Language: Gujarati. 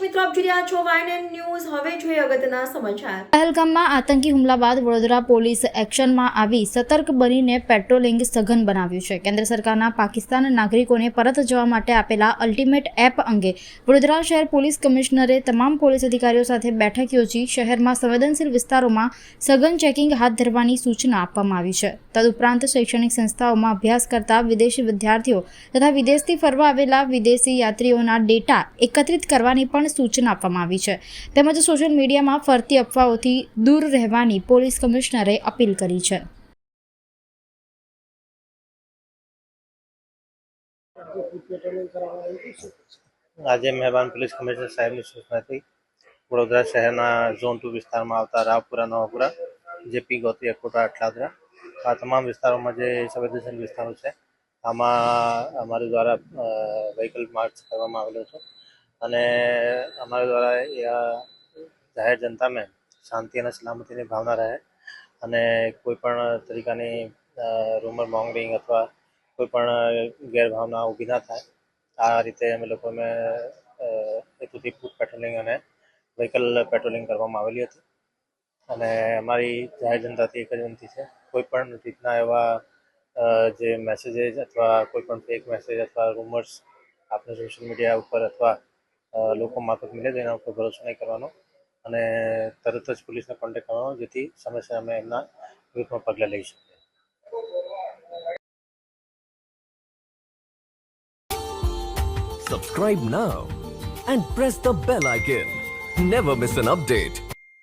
દર્શક મિત્રો, આપ જોઈ રહ્યા છો YNN ન્યૂઝ. હવે જોઈએ અગત્યના સમાચાર. પહેલગામમાં આતંકી હુમલા બાદ વડોદરા પોલીસ એક્શનમાં આવી સતર્ક બનીને પેટ્રોલિંગ સઘન બનાવ્યું છે. કેન્દ્ર સરકારના પાકિસ્તાન નાગરિકોને પરત જવા માટે આપેલા અલ્ટિમેટ એપ અંગે વડોદરા શહેર પોલીસ કમિશનરે તમામ પોલીસ અધિકારીઓ સાથે બેઠક યોજી શહેરમાં સંવેદનશીલ વિસ્તારોમાં સઘન ચેકિંગ હાથ ધરવાની સૂચના આપવામાં આવી છે. તદુપરાંત શૈક્ષણિક સંસ્થાઓમાં અભ્યાસ કરતા વિદેશી વિદ્યાર્થીઓ તથા વિદેશથી ફરવા આવેલા વિદેશી યાત્રીઓના ડેટા એકત્રિત કરવાની પણ સૂચના આપવામાં આવી છે. તેમજ સોશિયલ મીડિયામાં ફરતી અફવાઓથી દૂર રહેવાની પોલીસ કમિશનરે અપીલ કરી છે. આજે મહેરબાન પોલીસ કમિશનર સાહેબની સૂચનાથી વડોદરા શહેરના ઝોન 2 વિસ્તારમાં આવતા રાવપુરા, નવાપુરા, જેપી, ગોત્રી, અકોટા, અટલાદરા આ તમામ વિસ્તારોમાં જે સંવેદનશીલ વિસ્તારો છે આમાં અમારા દ્વારા વ્હીકલ માર્ચ કરવામાં આવેલો છે અને અમારા દ્વારા જાહેર જનતામાં શાંતિ અને સલામતીની ભાવના રહે અને કોઈ પણ તરીકાની રૂમર મોંગરિંગ અથવા કોઈ પણ ગેરભાવના ઊભી ના થાય આ રીતે અમે લોકોને હેતુથી ફૂટ પેટ્રોલિંગ અને વ્હીકલ પેટ્રોલિંગ કરવામાં આવેલી હતી અને અમારી જાહેર જનતાથી એક જ વિનંતી છે, કોઈ પણ રીતના એવા જે મેસેજીસ અથવા કોઈ પણ ફેક મેસેજ અથવા રૂમર્સ આપણે સોશિયલ મીડિયા ઉપર અથવા લોકો મારફત મળે તો એના ઉપર ભરોસો નહીં કરવાનો અને તરત જ પોલીસને કોન્ટેક્ટ કરવાનો જેથી સમયસર અમે એમના વિરુદ્ધમાં પગલાં લઈ શકીએ. Subscribe now and press the bell icon. Never miss an update.